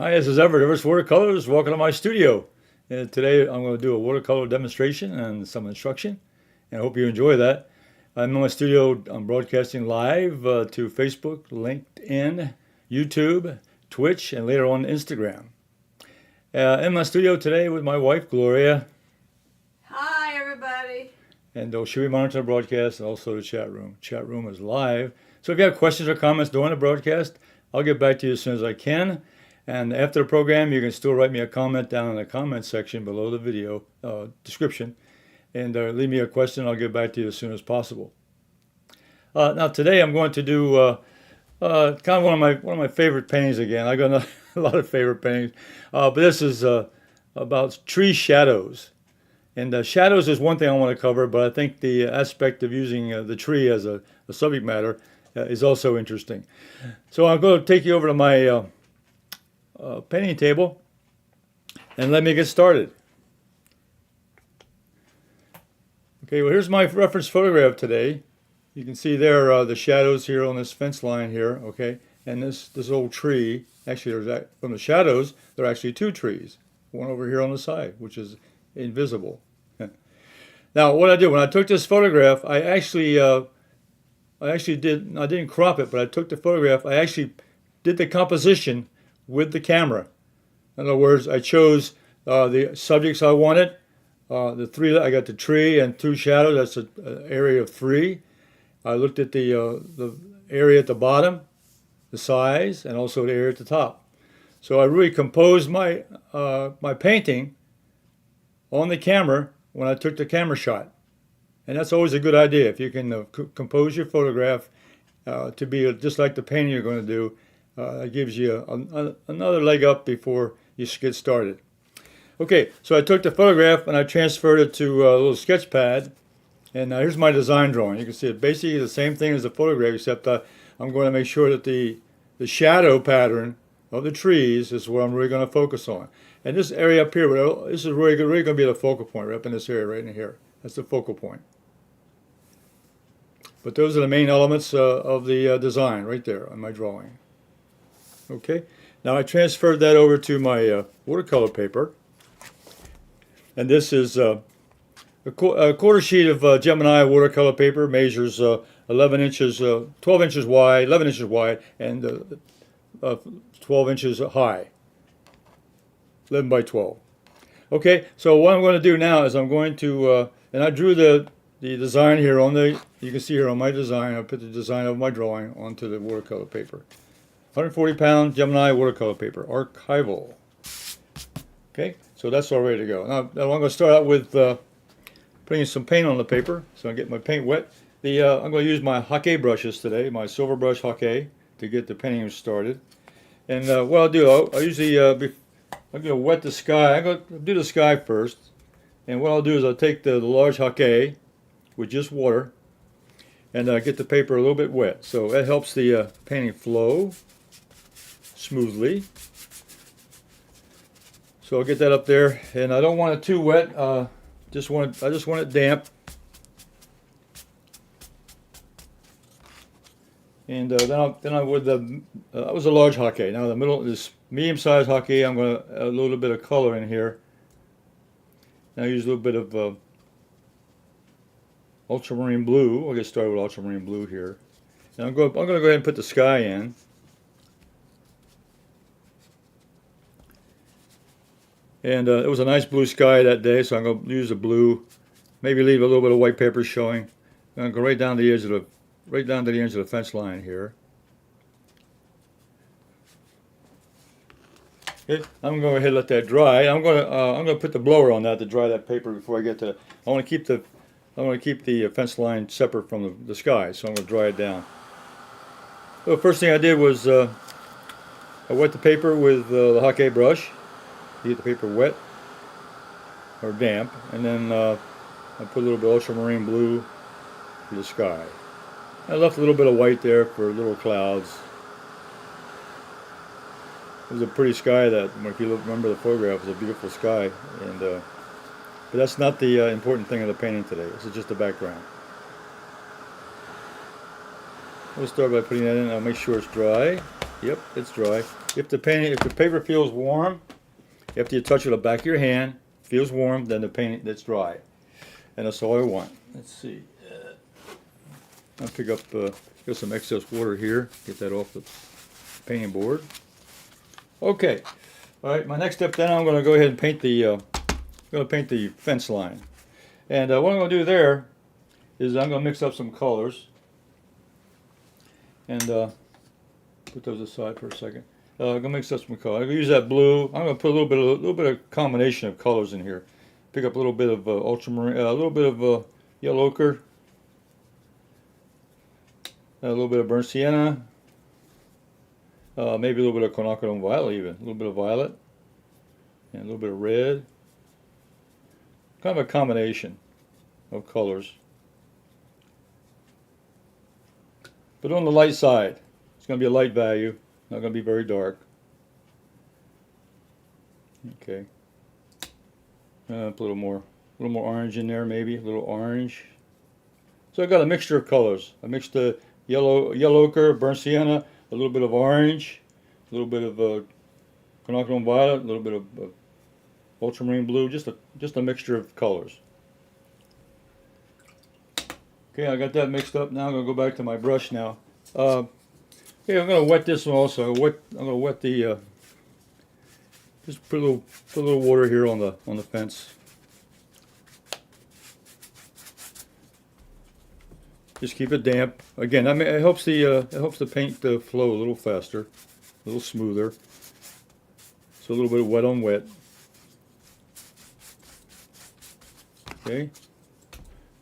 Hi, this is Everett, Everetts Watercolors. Welcome to my studio. And today I'm going to do a watercolor demonstration and some instruction, and I hope you enjoy that. I'm in my studio. I'm broadcasting live to Facebook, LinkedIn, YouTube, Twitch, and later on Instagram. In my studio today with my wife, Gloria. Hi, everybody. And she'll be monitoring the broadcast and also the chat room. Chat room is live. So if you have questions or comments during the broadcast, I'll get back to you as soon as I can. And after the program, you can still write me a comment down in the comment section below the video description, and leave me a question. I'll get back to you as soon as possible. Now today I'm going to do kind of one of my favorite paintings again. I got a lot of favorite paintings, but this is about tree shadows. And shadows is one thing I want to cover, but I think the aspect of using the tree as a subject matter is also interesting. So I'm going to take you over to my painting table and let me get started. Okay, well, here's my reference photograph today. You can see there the shadows here on this fence line here, okay, and this old tree. Actually, from the shadows there are actually two trees, one over here on the side, which is invisible. Now what I did when I took this photograph, I didn't crop it, but I took the photograph. I actually did the composition with the camera. In other words, I chose the subjects I wanted. The three, I got the tree and two shadows. That's an area of three. I looked at the area at the bottom, the size, and also the area at the top. So I really composed my my painting on the camera when I took the camera shot, and that's always a good idea if you can compose your photograph to be just like the painting you're going to do. It gives you another leg up before you get started. Okay, so I took the photograph and I transferred it to a little sketch pad, and here's my design drawing. You can see it's basically the same thing as the photograph, except I'm going to make sure that the shadow pattern of the trees is what I'm really going to focus on. And this area up here, this is really going to be the focal point, right up in this area right in here. That's the focal point. But those are the main elements of the design right there on my drawing. Okay, now I transferred that over to my watercolor paper, and this is a quarter sheet of Gemini watercolor paper. Measures 11 inches, 12 inches wide, 11 inches wide, and 12 inches high. 11 by 12. Okay, so what I'm going to do now is I'm going to, and I drew the design here on you can see here on my design, I put the design of my drawing onto the watercolor paper. 140-pound Gemini watercolor paper, archival. Okay, so that's all ready to go. Now I'm going to start out with putting some paint on the paper, so I get my paint wet. I'm going to use my Hake brushes today, my Silver Brush Hake, to get the painting started. And what I'll do, I'll usually I'm going to wet the sky. I'm going to do the sky first, and what I'll do is I'll take the large Hake with just water, and get the paper a little bit wet, so that helps the painting flow smoothly. So I'll get that up there, and I don't want it too wet. I just want it damp. And then I would that was a large Hake. Now the middle, this medium-sized Hake, I'm going to add a little bit of color in here. Now I use a little bit of ultramarine blue. I'll get started with ultramarine blue here. And I'm going to go ahead and put the sky in. And it was a nice blue sky that day, so I'm going to use the blue. Maybe leave a little bit of white paper showing. I'm going to go right down to the edge of the fence line here. Okay, I'm going to go ahead and let that dry. I'm going to put the blower on that to dry that paper before I get to. I want to keep the fence line separate from the sky, so I'm going to dry it down. So the first thing I did was I wet the paper with the Hake brush. You get the paper wet or damp, and then I put a little bit of ultramarine blue for the sky. I left a little bit of white there for little clouds. It was a pretty sky that, if you remember the photograph, it was a beautiful sky, and but that's not the important thing of the painting today. This is just the background. We'll start by putting that in. I'll make sure it's dry. Yep, it's dry. If the paper feels warm, after you touch it with the back of your hand, feels warm, then the paint that's dry. And that's all I want. Let's see. I'll pick up got some excess water here. Get that off the painting board. Okay. All right. My next step then, I'm going to go ahead and paint the fence line. And what I'm going to do there is I'm going to mix up some colors. And put those aside for a second. I'm gonna mix up some color. I'm gonna use that blue. I'm gonna put a little bit of combination of colors in here. Pick up a little bit of ultramarine, a little bit of yellow ochre, a little bit of burnt sienna, maybe a little bit of Ochre and violet, even a little bit of violet, and a little bit of red. Kind of a combination of colors, but on the light side. It's going to be a light value, not going to be very dark. Okay. Put a little more orange in there, maybe a little orange. So I got a mixture of colors. I mixed the yellow ochre, burnt sienna, a little bit of orange, a little bit of Ochre and violet, a little bit of ultramarine blue. Just a mixture of colors. Okay, I got that mixed up. Now I'm going to go back to my brush now. Okay, I'm going to wet this one also. I'm going to wet the just put a little water here on the fence. Just keep it damp. Again, I mean, it helps the paint to flow a little faster, a little smoother. So a little bit of wet on wet. Okay.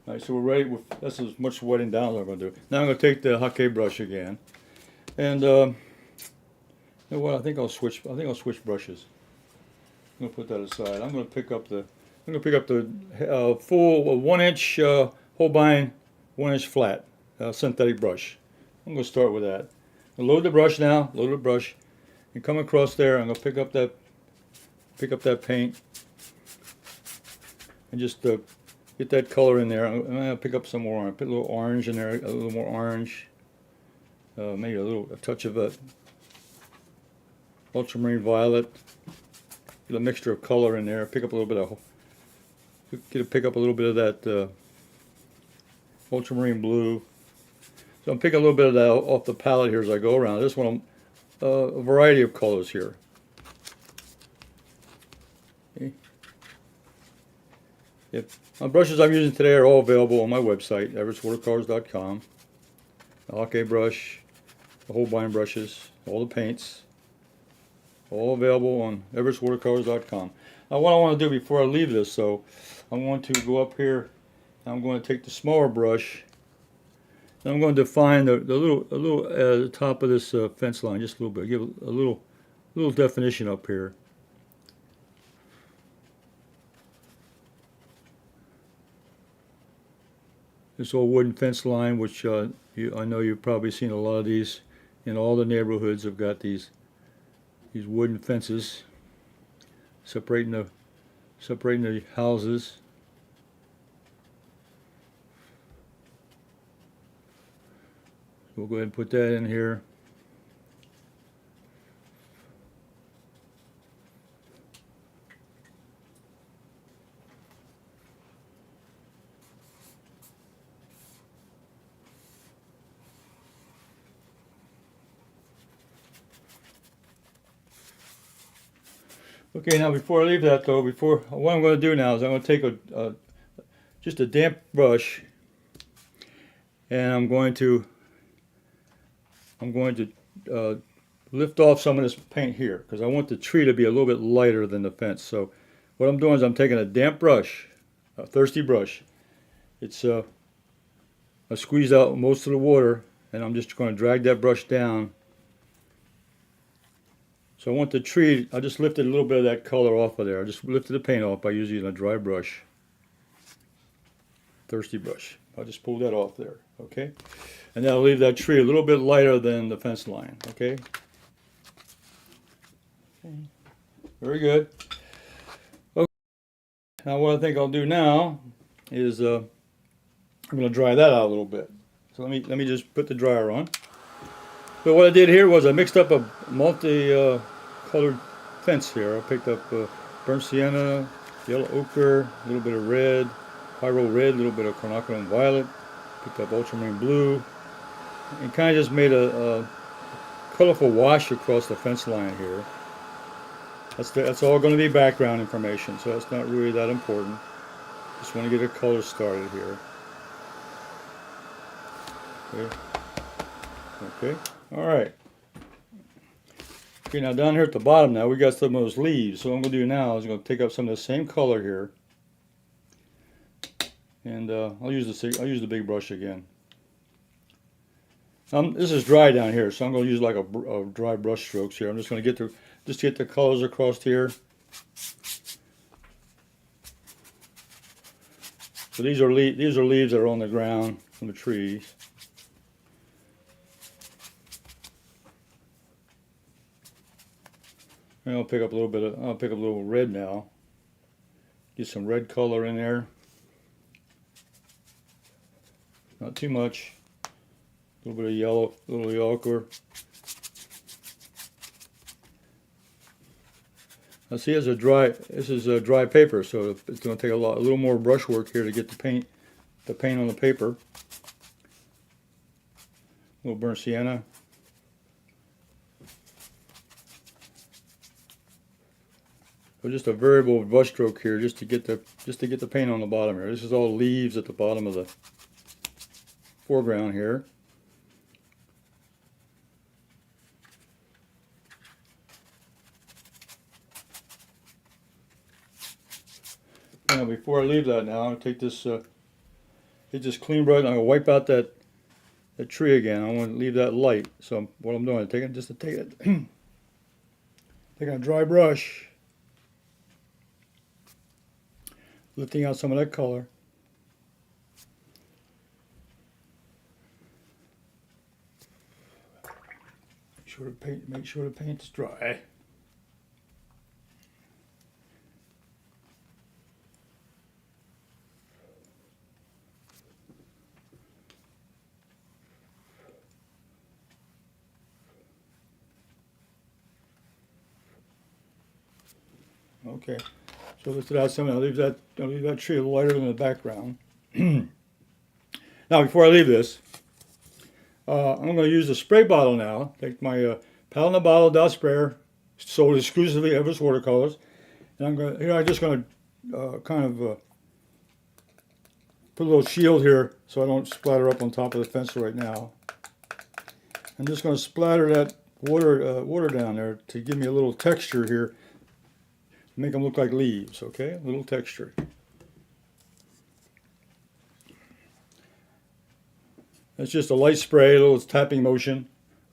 All right, so we're ready. That's as much wetting down as I'm going to do. Now I'm going to take the Hake brush again. And you know what? I think I'll switch brushes. I'm gonna put that aside. I'm gonna pick up the full 1-inch Holbein 1-inch flat synthetic brush. I'm gonna start with that. I'll load the brush now. Load the brush, and come across there. I'm gonna pick up that paint, and just get that color in there. I'm gonna pick up some more. Put a little orange in there. A little more orange. Maybe a touch of a ultramarine violet. Get a mixture of color in there. Pick up a little bit of that ultramarine blue. So I'm picking a little bit of that off the palette here as I go around. This one, a variety of colors here. Okay. Yep. My brushes I'm using today are all available on my website, everettswatercolors.com. The Hake brush, the Holbein brushes, all the paints, all available on everettswatercolors.com. Now what I want to do before I leave this, so I'm going to go up here, and I'm going to take the smaller brush, and I'm going to define the little top of this fence line, just a little bit, give a little definition up here. This old wooden fence line, which I know you've probably seen a lot of these in all the neighborhoods. Have got these wooden fences separating the houses. We'll go ahead and put that in here. Okay, now before I leave that though, what I'm going to do now is I'm going to take just a damp brush, and I'm going to lift off some of this paint here because I want the tree to be a little bit lighter than the fence. So what I'm doing is I'm taking a damp brush, a thirsty brush. It's I squeezed out most of the water, and I'm just going to drag that brush down. So I want the tree, I just lifted a little bit of that color off of there. I just lifted the paint off by using a dry brush. Thirsty brush. I'll just pull that off there, okay? And then I'll leave that tree a little bit lighter than the fence line, okay? Very good. Okay. Now what I think I'll do now is I'm going to dry that out a little bit. So let me just put the dryer on. So what I did here was I mixed up a multi-colored fence here. I picked up burnt sienna, yellow ochre, a little bit of red, pyro red, a little bit of quinacridone violet, picked up ultramarine blue, and kind of just made a colorful wash across the fence line here. That's all going to be background information, so that's not really that important. Just want to get a color started here. Okay. Okay. All right. Okay, now down here at the bottom now we got some of those leaves. So what I'm going to do now is I'm going to take up some of the same color here, and I'll use the big brush again. This is dry down here, so I'm going to use like a dry brush strokes here. I'm just going to get the colors across here. So these are leaves that are on the ground from the trees. And I'll pick up a little red now. Get some red color in there. Not too much. A little bit of yellow, a little ochre. Now see, this is a dry paper, so it's going to take a little more brush work here to get the paint on the paper. A little burnt sienna. So just a variable brush stroke here, just to get the paint on the bottom here. This is all leaves at the bottom of the foreground here. Now before I leave that, now I'll take this clean brush. I'm gonna wipe out that tree again. I want to leave that light. So what I'm doing, taking a dry brush. Lifting out some of that color. Make sure the paint's dry. Okay. So lift it out some. I'll leave that tree a little lighter in the background. Now, before I leave this, I'm going to use the spray bottle now. Take my Palette in a Bottle dot sprayer, sold exclusively at Everetts Watercolors, and I'm just going to kind of put a little shield here so I don't splatter up on top of the fence right now. I'm just going to splatter that water down there to give me a little texture here. Make them look like leaves, okay? A little texture. It's just a light spray, a little tapping motion,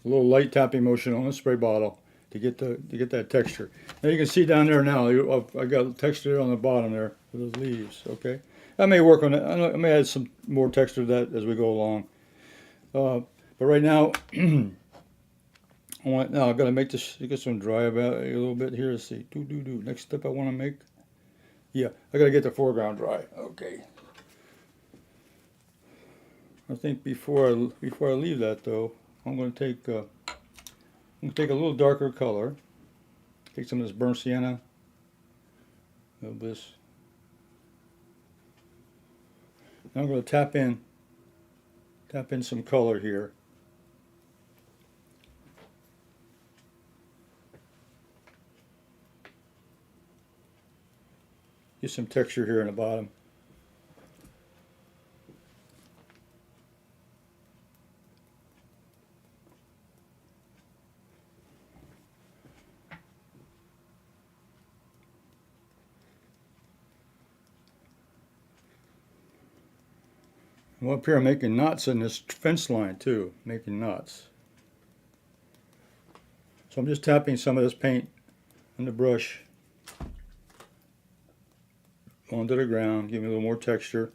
a little light tapping motion on the spray bottle to get that texture. Now you can see down there now, I got texture on the bottom there for those leaves, okay? I may work on it. I may add some more texture to that as we go along. But right now, I've got to make this, get some dry about a little bit here. Let's see. Next step I want to make. Yeah, I got to get the foreground dry. Okay. I think before I leave that though, I'm going to take a little darker color. Take some of this burnt sienna. Of this. And I'm going to tap in some color here. Get some texture here in the bottom. Well, up here I'm making knots in this fence line too, making knots. So I'm just tapping some of this paint on the brush onto the ground, give me a little more texture.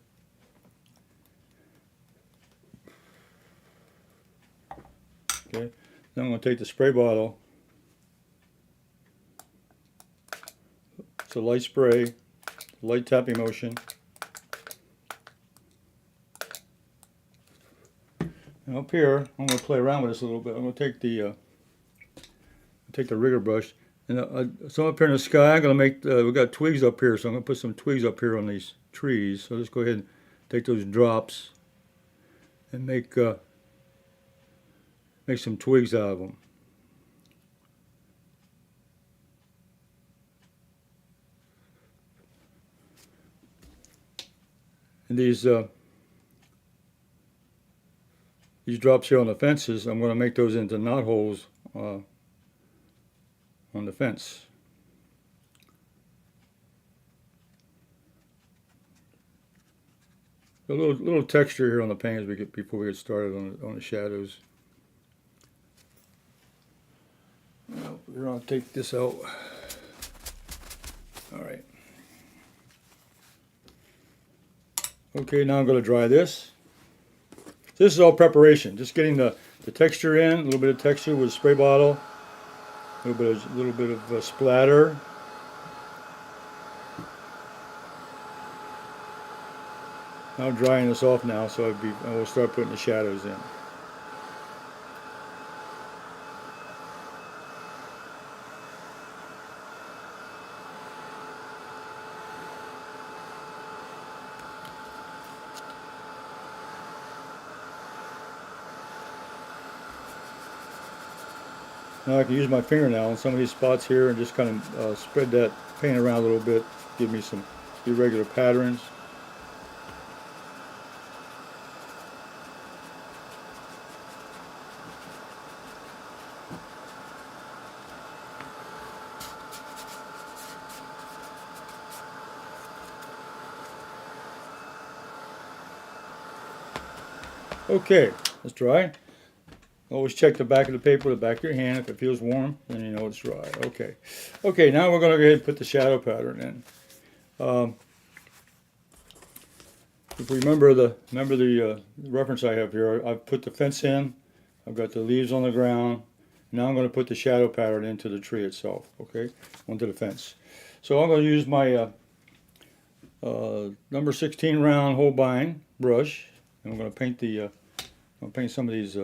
Okay, then I'm going to take the spray bottle. It's a light spray, light tapping motion. And up here, I'm going to play around with this a little bit. I'm going to take the rigger brush, and so up here in the sky, I'm going to make. We got twigs up here, so I'm going to put some twigs up here on these trees. So let's go ahead and take those drops and make some twigs out of them. And these drops here on the fences, I'm going to make those into knot holes on the fence. A little texture here on the paint before we get started on the shadows. Now, we're going to take this out. All right. Okay, now I'm going to dry this. This is all preparation, just getting the texture in, a little bit of texture with a spray bottle, a little bit of splatter. I'm drying this off now, so I will start putting the shadows in. Now I can use my fingernail on some of these spots here and just kind of spread that paint around a little bit, give me some irregular patterns. Okay, let's dry. Always check the back of the paper, the back of your hand. If it feels warm, then you know it's dry. Okay. Okay, now we're going to go ahead and put the shadow pattern in. If you remember the reference I have here, I've put the fence in. I've got the leaves on the ground. Now I'm going to put the shadow pattern into the tree itself. Okay, onto the fence. So I'm going to use my number 16 round Holbein brush. And I'm going to paint some of these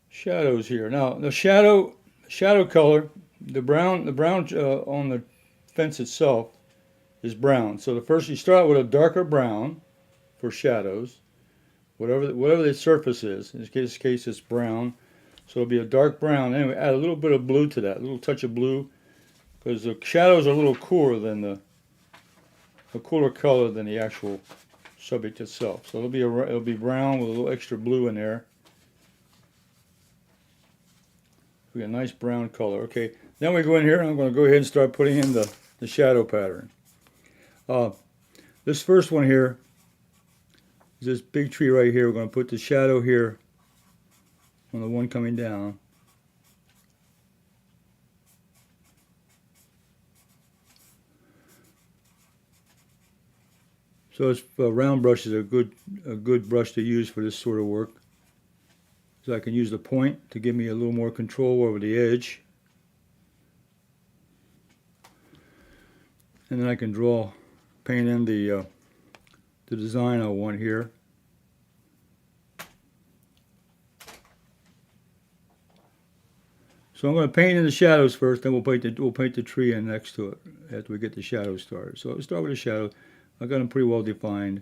shadows here. Now the shadow color, the brown on the fence itself is brown. So first you start with a darker brown for shadows, whatever the surface is. In this case it's brown, so it'll be a dark brown. Anyway, add a little bit of blue to that, a little touch of blue, because the shadows are a little cooler than a cooler color than the actual subject itself. So it'll be brown with a little extra blue in there. We got a nice brown color. Okay, then we go in here and I'm going to go ahead and start putting in the shadow pattern. This first one here is this big tree right here. We're going to put the shadow here on the one coming down. So this round brush is a good brush to use for this sort of work. So I can use the point to give me a little more control over the edge. And then I can paint in the design I want here. So I'm going to paint in the shadows first, then we'll paint the tree in next to it after we get the shadows started. So I'll start with the shadow. I've got them pretty well defined.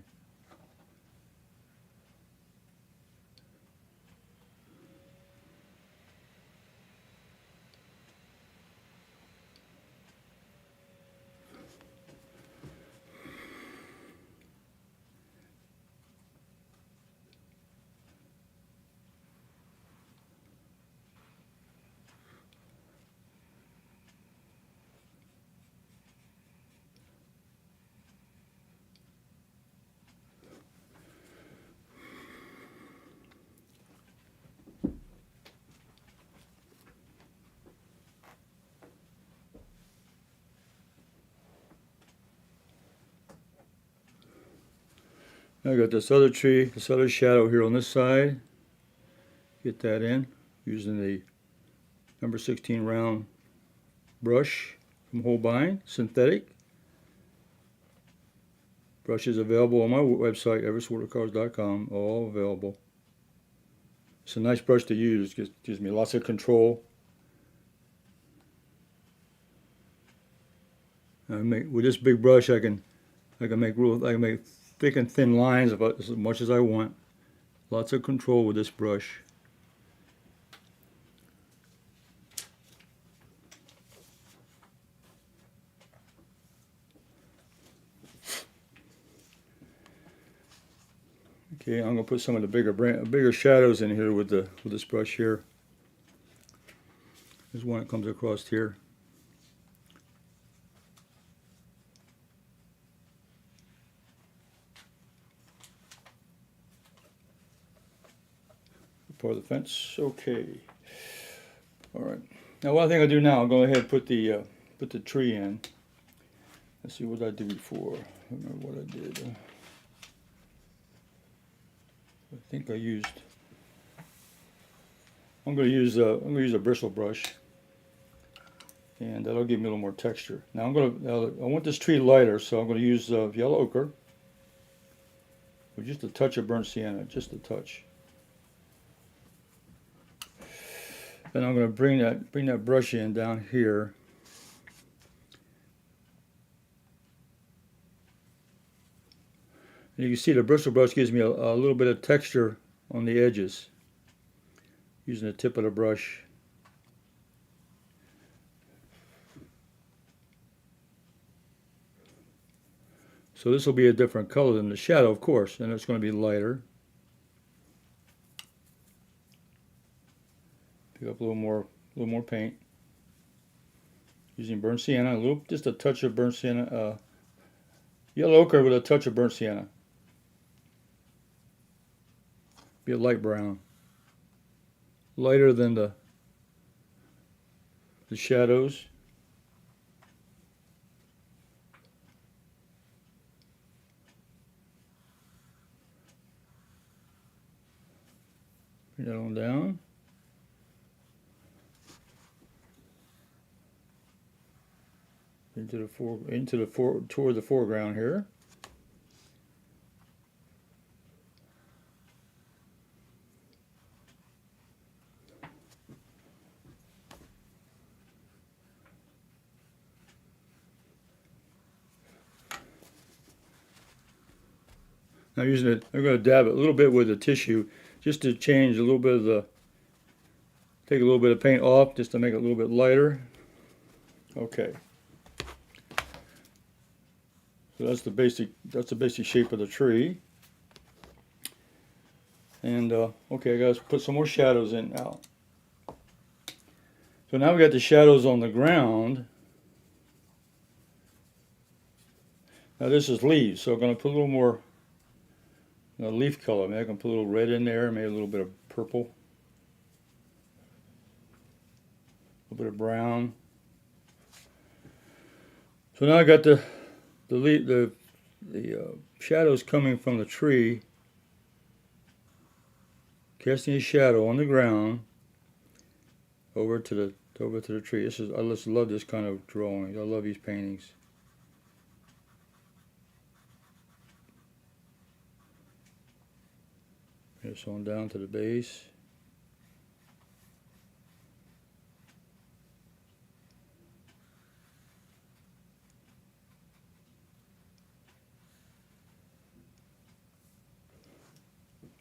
I got this other tree, this other shadow here on this side. Get that in using the number 16 round brush from Holbein, synthetic. Brushes available on my website, everettswatercolors.com, all available. It's a nice brush to use, gives me lots of control. With this big brush, I can make thick and thin lines about as much as I want. Lots of control with this brush. Okay, I'm gonna put some of the bigger shadows in here with this brush here. There's one that comes across here. Part of the fence. Okay. All right. Now what I think I'll do now, I'll go ahead and put the tree in. Let's see what I did before. I don't remember what I did. I think I used. I'm going to use a bristle brush, and that'll give me a little more texture. Now I want this tree lighter, so I'm going to use yellow ochre with just a touch of burnt sienna, just a touch. Then I'm going to bring that brush in down here. And you can see the bristle brush gives me a little bit of texture on the edges, using the tip of the brush. So this will be a different color than the shadow, of course, and it's going to be lighter. Pick up a little more paint, using burnt sienna, just a touch of burnt sienna, yellow ochre with a touch of burnt sienna. Be a light brown, lighter than the shadows. Bring that on down. Toward the foreground here. Now I'm going to dab it a little bit with the tissue, just to change a little bit of take a little bit of paint off, just to make it a little bit lighter. Okay. So that's the basic shape of the tree. And okay, I gotta put some more shadows in now. So now we got the shadows on the ground. Now this is leaves, so I'm gonna put a little more leaf color. Maybe I can put a little red in there, maybe a little bit of purple, a little bit of brown. So now I got the shadows coming from the tree, casting a shadow on the ground over to the tree. I just love this kind of drawing. I love these paintings. Here's on down to the base.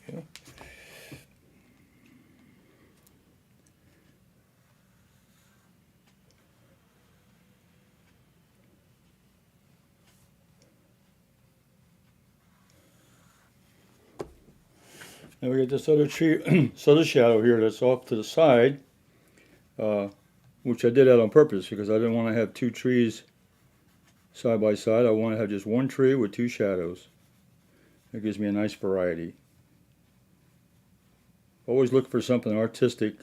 Okay. Now we got this other tree, this other shadow here that's off to the side, which I did that on purpose because I didn't want to have two trees side by side. I want to have just one tree with two shadows. It gives me a nice variety. Always look for something artistic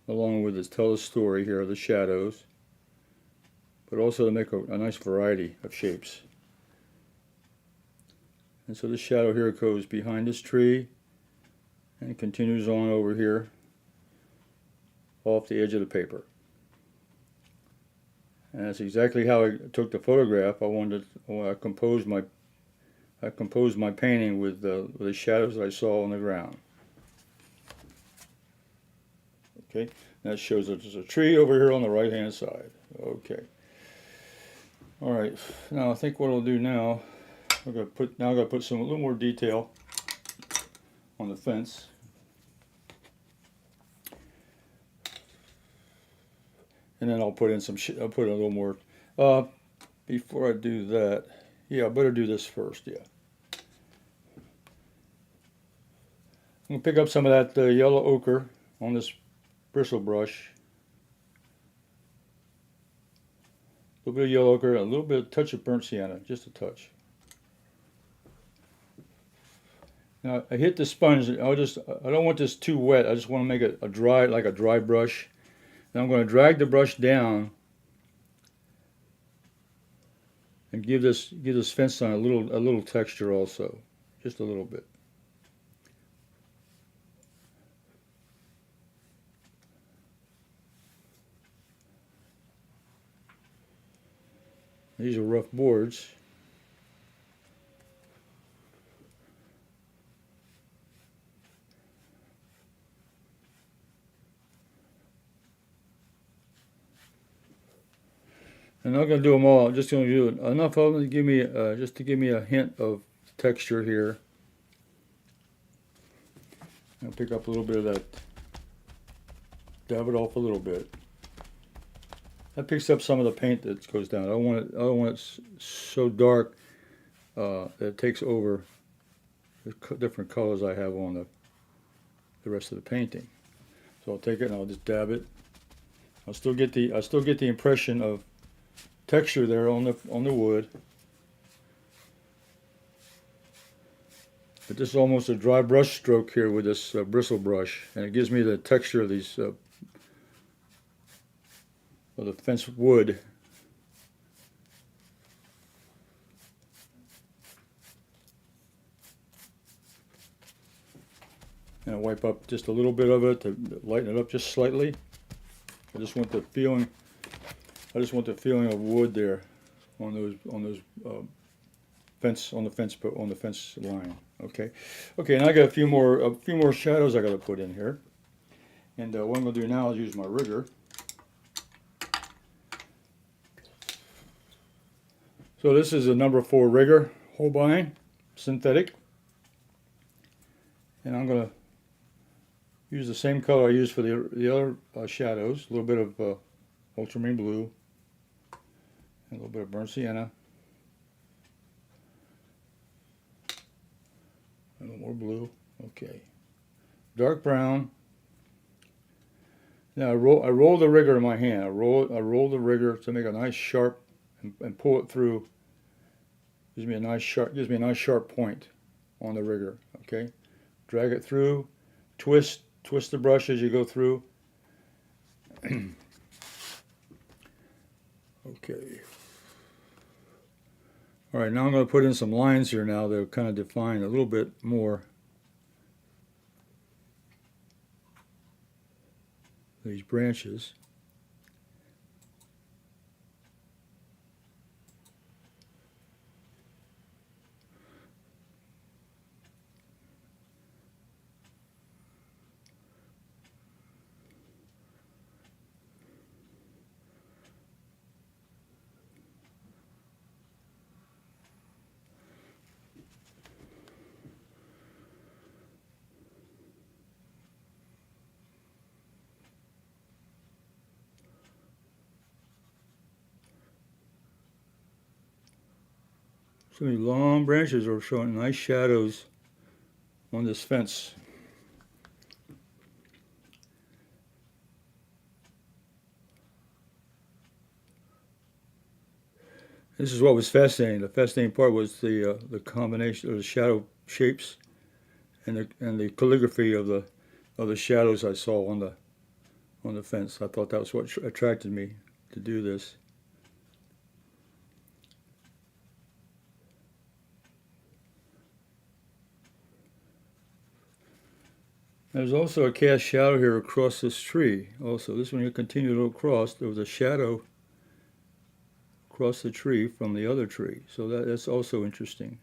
along with this, tell a story here of the shadows, but also to make a nice variety of shapes. And so this shadow here goes behind this tree and continues on over here off the edge of the paper. And that's exactly how I took the photograph. I composed my painting with the shadows that I saw on the ground. Okay, that shows that there's a tree over here on the right hand side. Okay. All right. Now I think what I'll do now, I'm gonna put a little more detail on the fence. And then I'll put in I'll put in a little more. Before I do that, yeah, I better do this first. Yeah, I'm gonna pick up some of that yellow ochre on this bristle brush. A little bit of yellow ochre, a little bit of touch of burnt sienna, just a touch. Now I hit the sponge. I don't want this too wet. I just want to make it like a dry brush. Now I'm going to drag the brush down and give this fence line a little texture also, just a little bit. These are rough boards. I'm not going to do them all. I'm just going to do enough of them to give me just to give me a hint of texture here. I'll pick up a little bit of that. Dab it off a little bit. That picks up some of the paint that goes down. I don't want it so dark that it takes over the different colors I have on the rest of the painting. So I'll take it and I'll just dab it. I still get the impression of texture there on the wood, but this is almost a dry brush stroke here with this bristle brush, and it gives me the texture of these of the fence wood. And I wipe up just a little bit of it to lighten it up just slightly. I just want the feeling of wood there on those fence line. Okay, and I got a few more shadows I got to put in here. And what I'm going to do now is use my rigger. So this is a number 4 rigger, Holbein synthetic, and I'm going to use the same color I used for the other shadows. A little bit of ultramarine blue. A little bit of burnt sienna. A little more blue. Okay. Dark brown. Now I roll the rigger in my hand. I roll the rigger to make a nice sharp and pull it through. Gives me a nice sharp point on the rigger. Okay. Drag it through. Twist the brush as you go through. Okay. All right, now I'm going to put in some lines here now that will kind of define a little bit more these branches. So many long branches are showing nice shadows on this fence. This is what was fascinating. The fascinating part was the combination of the shadow shapes and the calligraphy of the shadows I saw on the fence. I thought that was what attracted me to do this. There's also a cast shadow here across this tree. Also, this one you continue to go across. There was a shadow across the tree from the other tree. So that's also interesting.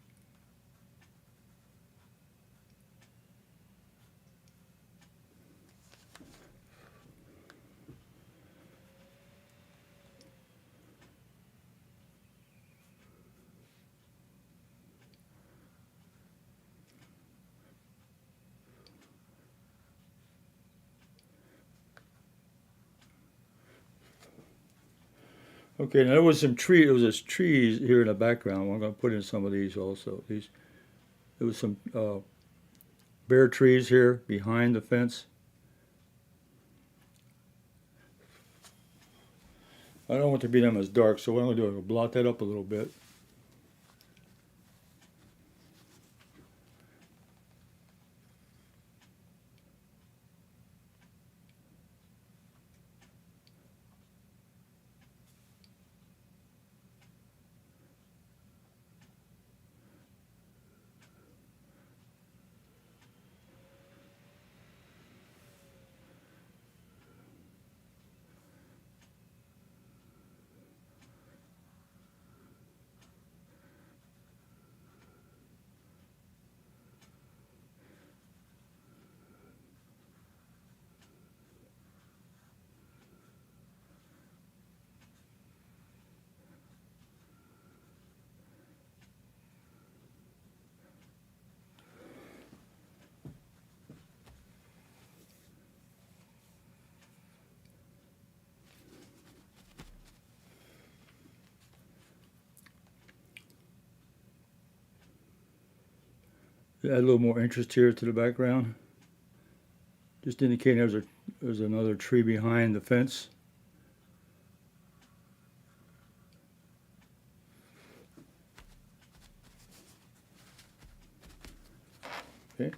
Okay, now there was this trees here in the background. I'm going to put in some of these also. There was some bare trees here behind the fence. I don't want to be them as dark, so what I'm going to do, I'm going to blot that up a little bit. Add a little more interest here to the background. Just indicating there's another tree behind the fence. Okay.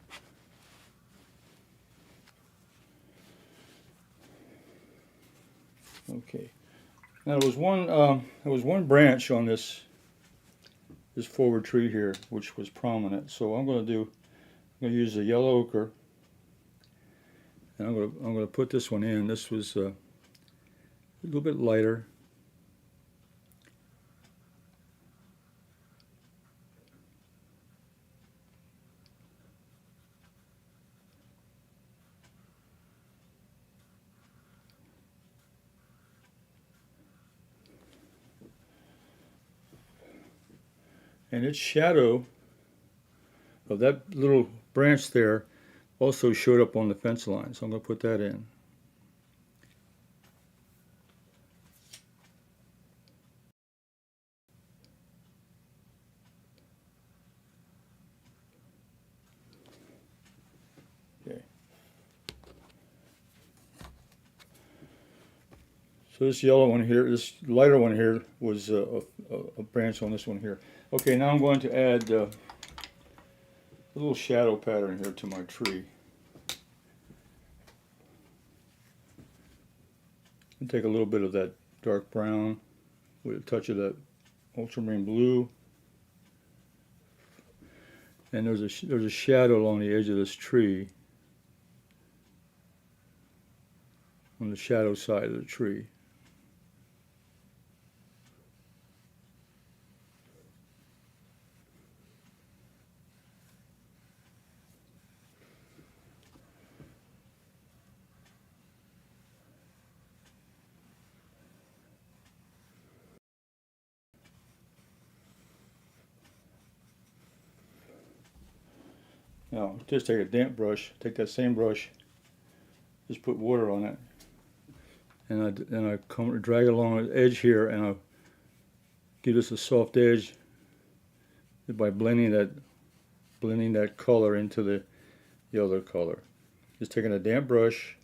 Okay. Now there was one branch on this forward tree here which was prominent. So I'm going to use the yellow ochre, and I'm going to put this one in. This was a little bit lighter. And its shadow of that little branch there also showed up on the fence line, so I'm going to put that in. Okay. So this yellow one here, this lighter one here, was a branch on this one here. Okay, now I'm going to add a little shadow pattern here to my tree. And take a little bit of that dark brown with a touch of that ultramarine blue. And there's a shadow along the edge of this tree, on the shadow side of the tree. Now, just take a damp brush, take that same brush, just put water on it, and I come drag it along the edge here, and I'll give this a soft edge by blending that color into the other color. Just taking a damp brush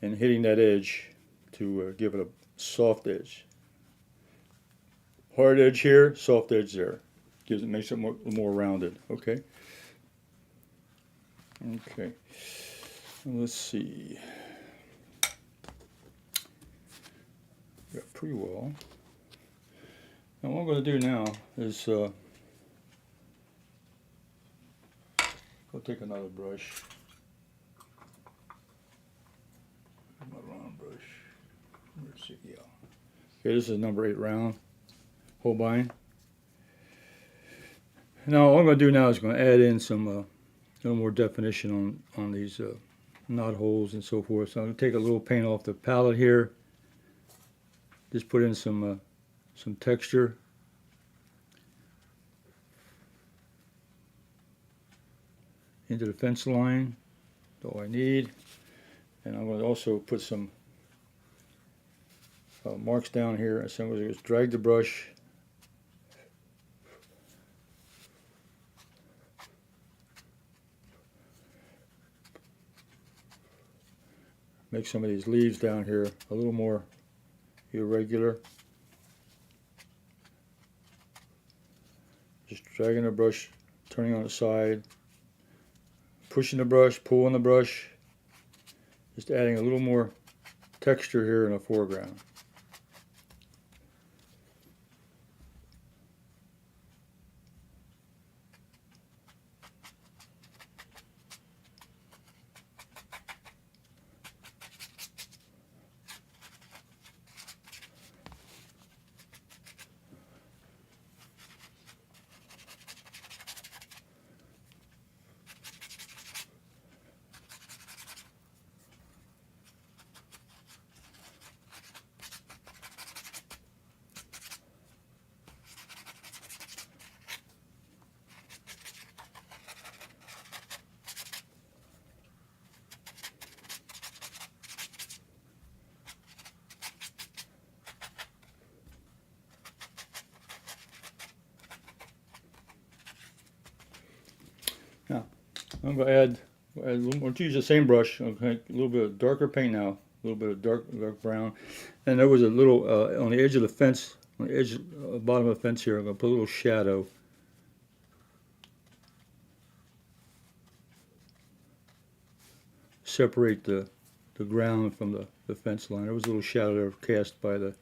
and hitting that edge to give it a soft edge. Hard edge here, soft edge there. Makes it more rounded. Okay. Okay, let's see. Got pretty well. Now what I'm going to do now is I'll take another brush, my round brush. Let's see, yeah. Okay, this is number 8 round, Holbein. Now all I'm going to do now is going to add in some a little more definition on these knot holes and so forth. So I'm going to take a little paint off the palette here. Just put in some texture. Into the fence line. That's all I need. And I'm going to also put some marks down here. So I'm going to just drag the brush make some of these leaves down here a little more irregular. Just dragging the brush, turning on the side, pushing the brush, pulling the brush, just adding a little more texture here in the foreground. Now, I'm going to add a little more, to use the same brush, okay, a little bit of darker paint now, a little bit of dark brown. And there was a little, on the edge of the fence, on the edge, bottom of the fence here, I'm going to put a little shadow. Separate the ground from the fence line. There was a little shadow there cast by the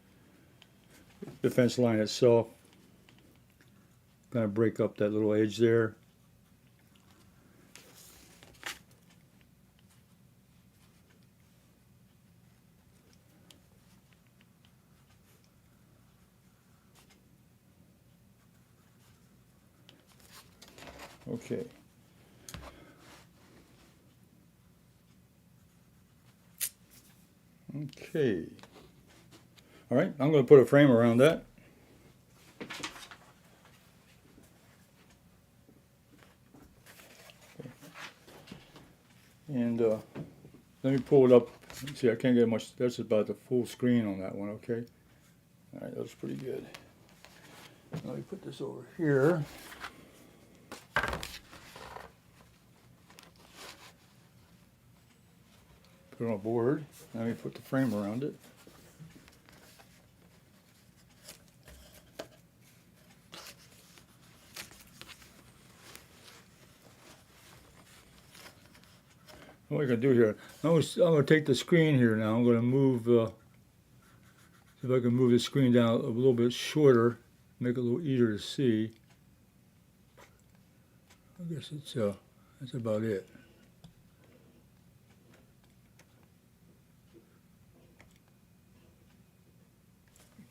fence line itself. Kind of break up that little edge there. Okay. Okay. All right, I'm going to put a frame around that. And let me pull it up. See, I can't get much. That's about the full screen on that one, okay? All right, that was pretty good. Let me put this over here. Put it on a board. Let me put the frame around it. What I'm going to do here, I'm going to take the screen here now. I'm going to move, see if I can move the screen down a little bit shorter, make it a little easier to see. I guess it's that's about it.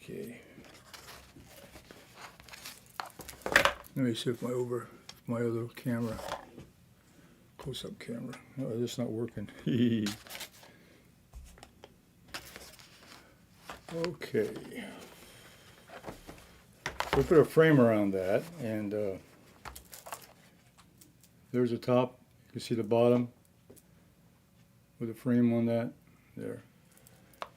Okay. Let me see if my other camera, close-up camera. Oh, it's not working. Okay. We put a frame around that, and there's the top. You can see the bottom with a frame on that. There.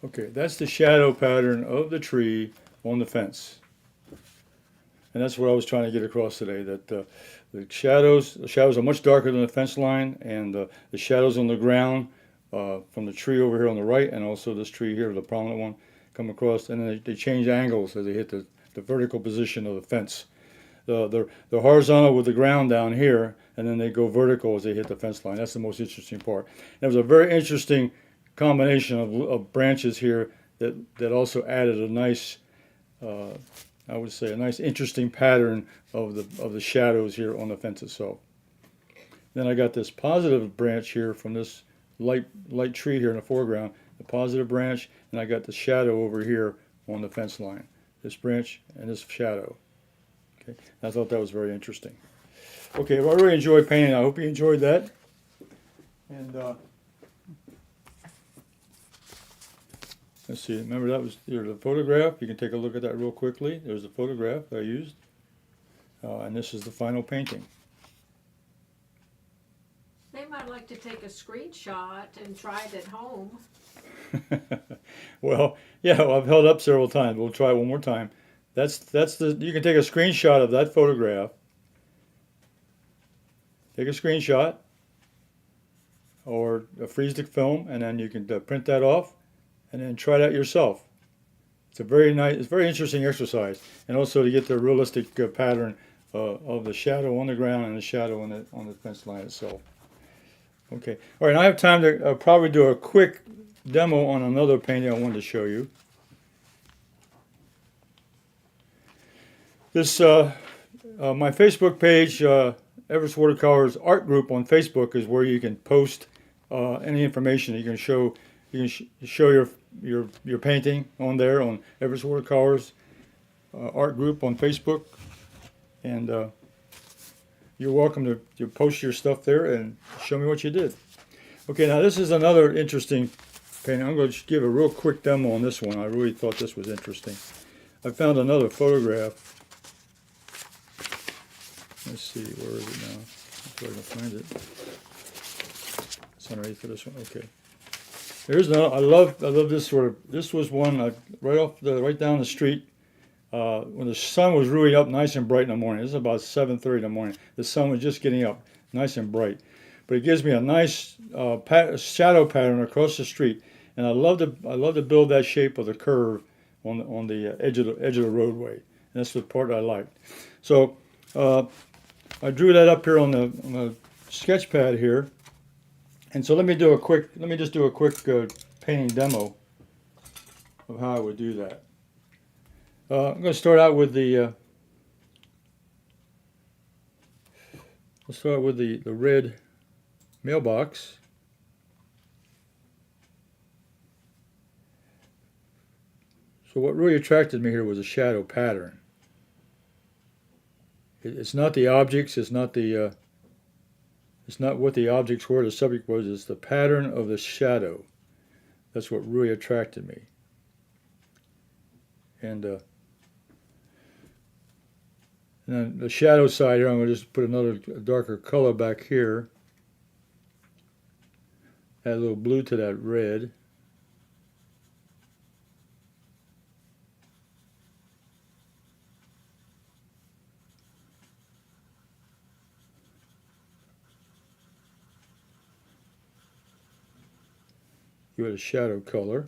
Okay, that's the shadow pattern of the tree on the fence. And that's what I was trying to get across today, that the shadows are much darker than the fence line, and the shadows on the ground from the tree over here on the right, and also this tree here, the prominent one, come across, and then they change angles as they hit the vertical position of the fence. They're horizontal with the ground down here, and then they go vertical as they hit the fence line. That's the most interesting part. And it was a very interesting combination of branches here that also added a nice, I would say, a nice interesting pattern of the shadows here on the fence itself. Then I got this positive branch here from this light tree here in the foreground, the positive branch, and I got the shadow over here on the fence line. This branch and this shadow. Okay, I thought that was very interesting. Okay, well, I really enjoyed painting. I hope you enjoyed that. And let's see, remember that was the photograph. You can take a look at that real quickly. There's the photograph I used. And this is the final painting. They might like to take a screenshot and try it at home. Well, yeah, well, I've held up several times. We'll try it one more time. You can take a screenshot of that photograph. Take a screenshot or freeze the film, and then you can print that off and then try it out yourself. It's a very nice, it's a very interesting exercise, and also to get the realistic pattern of the shadow on the ground and the shadow on the fence line itself. Okay, all right. I have time to probably do a quick demo on another painting I wanted to show you. This my Facebook page, Everetts Watercolors Art group on Facebook, is where you can post any information. You can show your painting on there on Everetts Watercolors Art group on Facebook, and you're welcome to post your stuff there and show me what you did. Okay, now this is another interesting painting. I'm going to give a real quick demo on this one. I really thought this was interesting. I found another photograph. Let's see, where is it now? If I can find it. It's underneath for this one. Okay. Here's another. I love this sort of. This was one right down the street. When the sun was really up nice and bright in the morning. This is about 7:30 in the morning. The sun was just getting up, nice and bright. But it gives me a nice shadow pattern across the street, and I love to build that shape of the curve on the edge of the roadway. And that's the part I liked. So I drew that up here on the sketch pad here. And so let me just do a quick painting demo of how I would do that. I'm going to start out with the red mailbox. So what really attracted me here was a shadow pattern. It's not the objects. It's not what the objects were. The subject was. It's the pattern of the shadow. That's what really attracted me. And then the shadow side here, I'm going to just put another darker color back here. Add a little blue to that red. Give it a shadow color.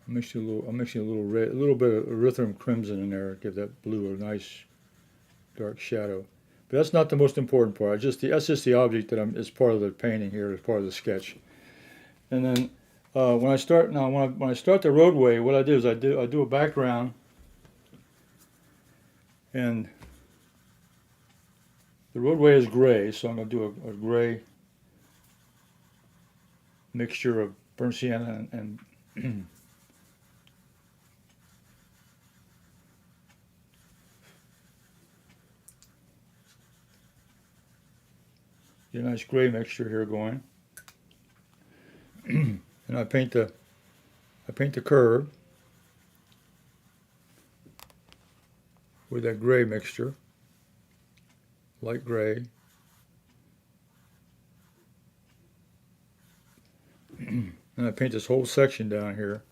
I'm mixing a little red, a little bit of erythrum crimson in there. Give that blue a nice dark shadow. But that's not the most important part. That's just the object that is part of the painting here, as part of the sketch. And then when I start the roadway, what I do is I do a background, and the roadway is gray, so I'm going to do a gray mixture of burnt sienna and get a nice gray mixture here going. And I paint the curve with that gray mixture, light gray. And I paint this whole section down here.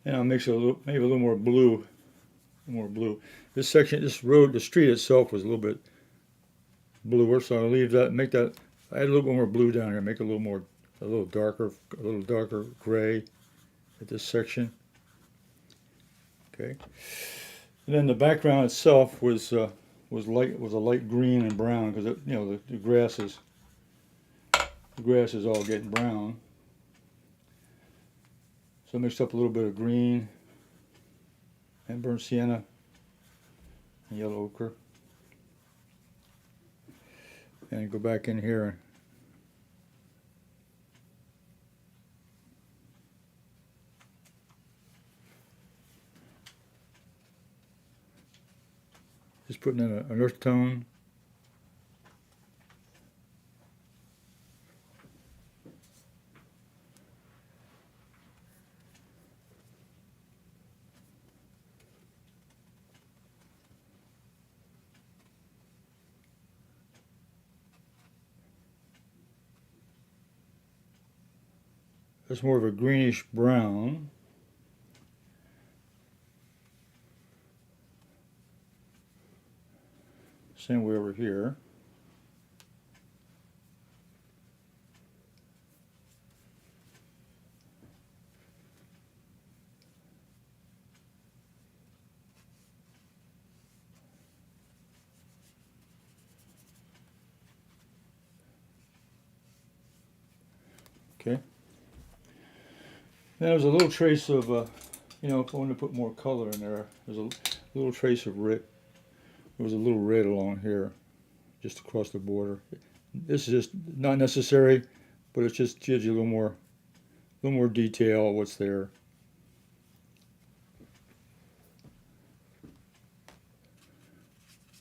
And I'll mix maybe a little more blue. This section, this road, the street itself was a little bit bluer, so I'll leave that. Add a little bit more blue down here. Make it a little darker gray at this section. Okay. And then the background itself was a light green and brown because you know the grass is all getting brown. So I mixed up a little bit of green and burnt sienna and yellow ochre. And go back in here and just putting in an earth tone. That's more of a greenish brown. Same way over here. Okay. Then there's a little trace of, you know, if I wanted to put more color in there, there's a little trace of red. There was a little red along here, just across the border. This is just not necessary, but it just gives you a little more detail of what's there.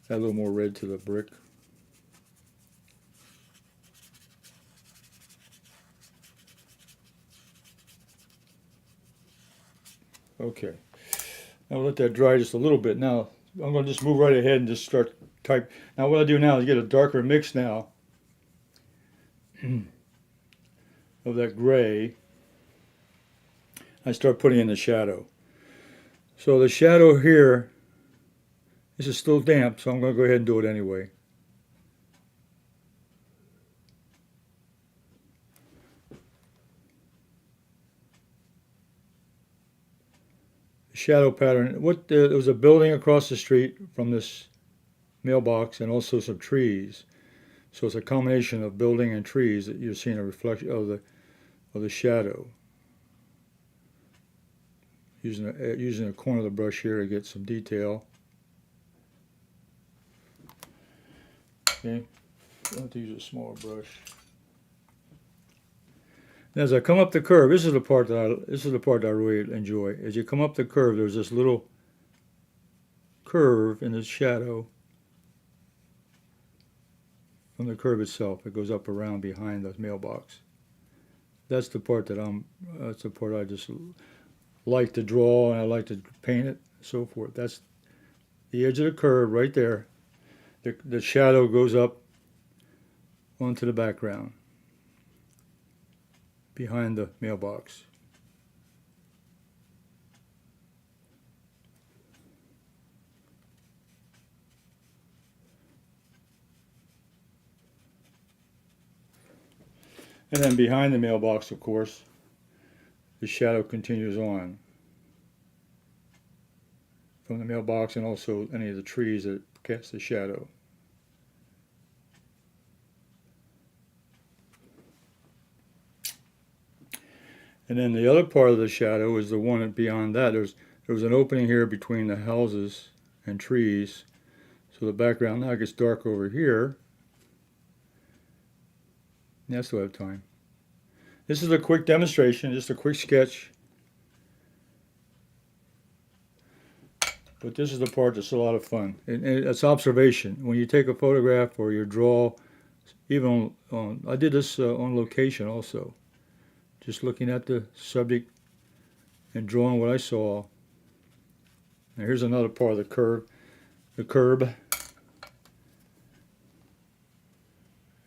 Add a little more red to the brick. Okay, now we'll let that dry just a little bit. Now I'm going to just move right ahead and just start type. Now what I do now is get a darker mix now of that gray. I start putting in the shadow. So the shadow here, this is still damp, so I'm going to go ahead and do it anyway. Shadow pattern. There was a building across the street from this mailbox and also some trees. So it's a combination of building and trees that you're seeing a reflection of the shadow. Using a corner of the brush here to get some detail. Okay, I have to use a smaller brush. And as I come up the curve, this is the part that I really enjoy. As you come up the curve, there's this little curve in the shadow from the curve itself. It goes up around behind the mailbox. That's the part that's the part I just like to draw, and I like to paint it, and so forth. That's the edge of the curve right there. The shadow goes up onto the background behind the mailbox. And then behind the mailbox, of course, the shadow continues on from the mailbox and also any of the trees that cast the shadow. And then the other part of the shadow is the one beyond that. There was an opening here between the houses and trees. So the background now gets dark over here. Yeah, I still have time. This is a quick demonstration, just a quick sketch. But this is the part that's a lot of fun. And it's observation. When you take a photograph or you draw, even I did this on location also. Just looking at the subject and drawing what I saw. Now here's another part of the curb.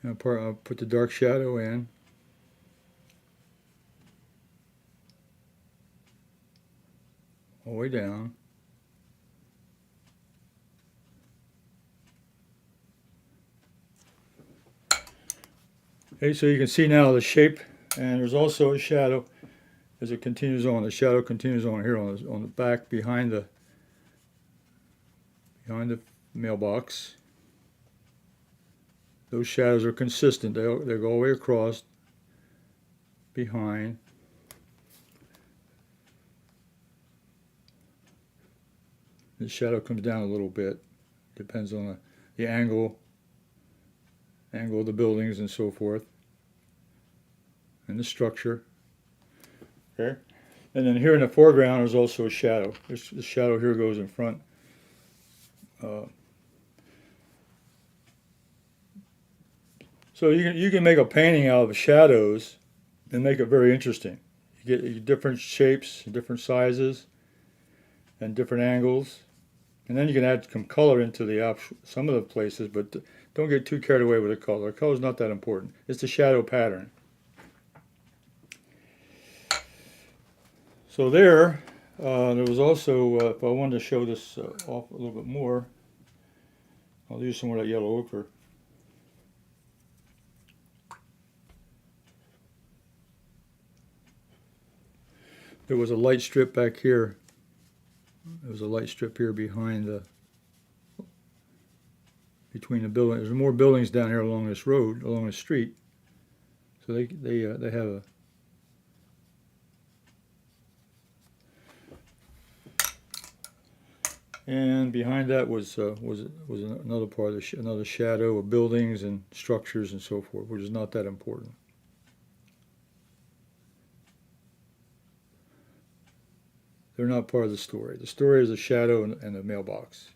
And I'll put the dark shadow in. All the way down. Okay, so you can see now the shape. And there's also a shadow as it continues on. The shadow continues on here on the back behind behind the mailbox. Those shadows are consistent. They go all the way across behind. The shadow comes down a little bit. Depends on the angle of the buildings and so forth, and the structure. Okay, and then here in the foreground there's also a shadow. The shadow here goes in front. So you can make a painting out of shadows and make it very interesting. You get different shapes, different sizes, and different angles. And then you can add some color into some of the places, but don't get too carried away with the color. The color is not that important. It's the shadow pattern. So there was also, if I wanted to show this off a little bit more, I'll use some of that yellow ochre. There was a light strip back here. There was a light strip here between the buildings. There's more buildings down here along this road, along the street. So they have a and behind that was another part of another shadow of buildings and structures and so forth, which is not that important. They're not part of the story. The story is a shadow and a mailbox.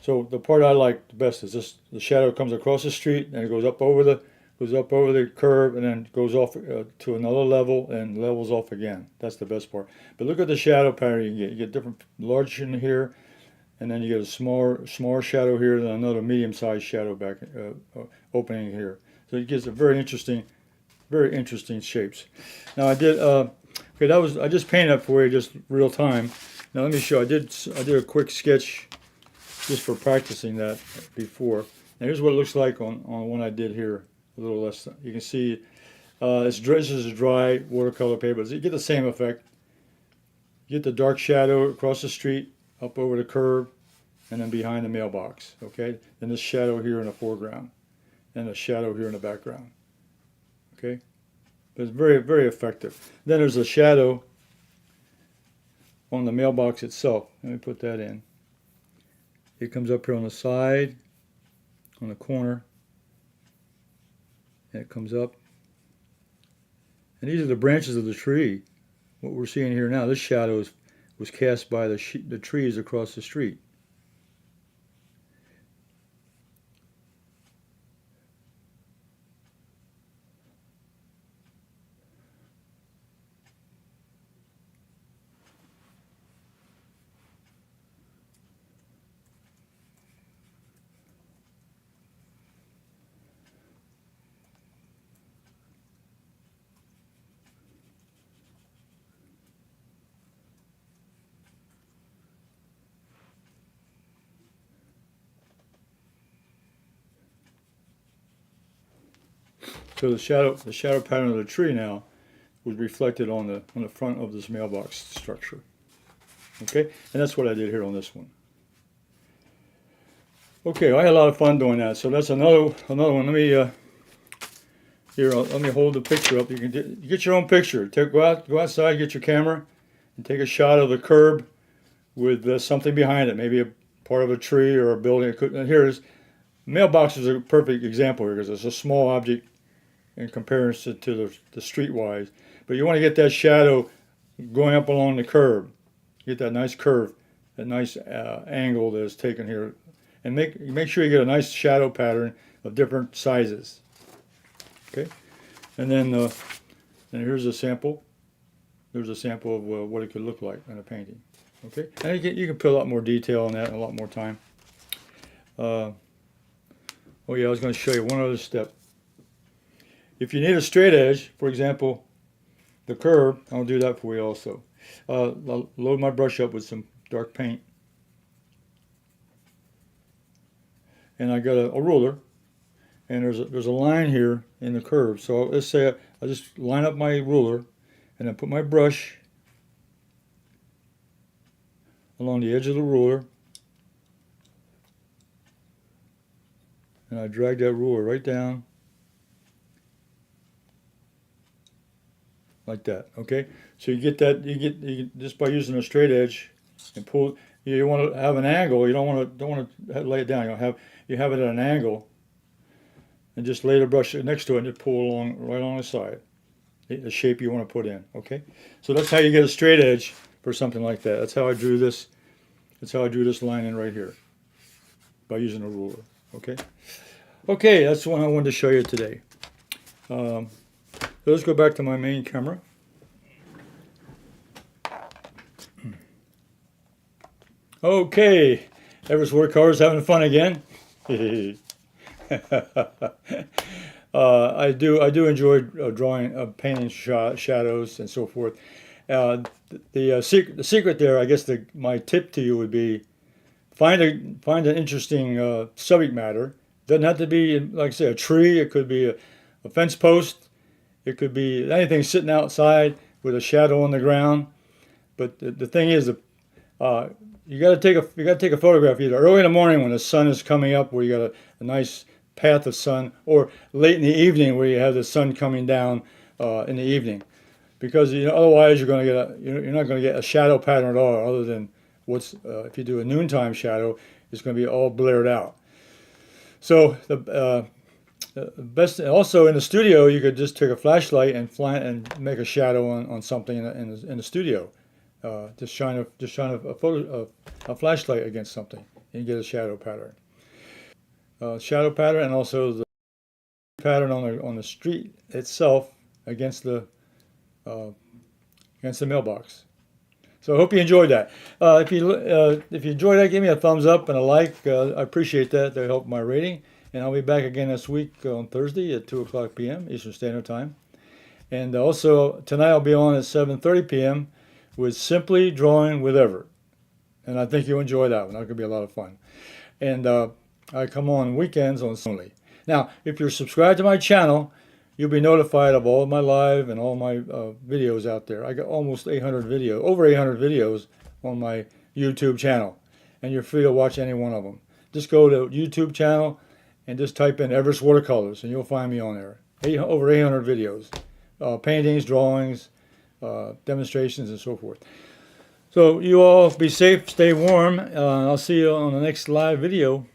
So the part I like the best is this: the shadow comes across the street and it goes up over the curb and then goes off to another level and levels off again. That's the best part. But look at the shadow pattern you get. You get different large in here, and then you get a smaller shadow here, and another medium-sized shadow back opening here. So it gives a very interesting shapes. Now I did okay. I just painted that for you, just real time. Now let me show. I did a quick sketch just for practicing that before. Now here's what it looks like on one I did here. A little less. You can see this is a dry watercolor paper. So you get the same effect. You get the dark shadow across the street, up over the curb, and then behind the mailbox. Okay. Then this shadow here in the foreground, and a shadow here in the background. Okay, but it's very, very effective. Then there's a shadow on the mailbox itself. Let me put that in. It comes up here on the side, on the corner, and it comes up. And these are the branches of the tree. What we're seeing here now, this shadow was cast by the trees across the street. So the shadow pattern of the tree now was reflected on the front of this mailbox structure. Okay, and that's what I did here on this one. Okay, I had a lot of fun doing that. So that's another one. Let me let me hold the picture up. You can get your own picture. Go outside, get your camera, and take a shot of the curb with something behind it, maybe a part of a tree or a building. And here's mailbox is a perfect example here because it's a small object in comparison to the streetwise. But you want to get that shadow going up along the curb. Get that nice curve, that nice angle that is taken here. And make sure you get a nice shadow pattern of different sizes. Okay? And then and here's a sample. There's a sample of what it could look like in a painting. Okay? And you can put a lot more detail on that in a lot more time. Oh yeah, I was going to show you one other step. If you need a straight edge, for example, the curb, I'll do that for you also. I'll load my brush up with some dark paint. And I got a ruler, and there's a line here in the curve. So let's say I just line up my ruler, And then put my brush along the edge of the ruler. And I drag that ruler right down. Like that, okay? So you get that, you get just by using a straight edge and pull. You want to have an angle. You don't want to lay it down. You have it at an angle, and just lay the brush next to it and just pull along right along the side, the shape you want to put in. Okay, so that's how you get a straight edge for something like that. That's how I drew this. That's how I drew this line in right here by using a ruler. Okay, okay, that's the one I wanted to show you today. So let's go back to my main camera. Okay, Everetts Watercolors having fun again. I do enjoy drawing, painting shadows and so forth. The secret there, I guess, my tip to you would be find an interesting subject matter. Doesn't have to be, like I say, a tree. It could be a fence post. It could be anything sitting outside with a shadow on the ground. But the thing is, you got to take a photograph either early in the morning when the sun is coming up, where you got a nice path of sun, or late in the evening where you have the sun coming down in the evening, because otherwise you're not going to get a shadow pattern at all, other than if you do a noontime shadow, it's going to be all blared out. So the best, also in the studio, you could just take a flashlight and make a shadow on something in the studio. Just shine a flashlight against something, and you get a shadow pattern. And also the pattern on the street itself against the mailbox. So I hope you enjoyed that. If you enjoyed that, give me a thumbs up and a like. I appreciate that. That help my rating. And I'll be back again this week on Thursday at 2:00 p.m. Eastern Standard Time. And also tonight I'll be on at 7:30 p.m. with Simply Drawing with Everett. And I think you'll enjoy that one. That could be a lot of fun. And I come on weekends on Sunday. Now, if you're subscribed to my channel, you'll be notified of all of my live and all my videos out there. I got almost 800 videos, over 800 videos on my YouTube channel. And you're free to watch any one of them. Just go to YouTube channel and just type in Everetts Watercolors, and you'll find me on there. Over 800 videos. Paintings, drawings, demonstrations, and so forth. So you all be safe, stay warm. I'll see you on the next live video.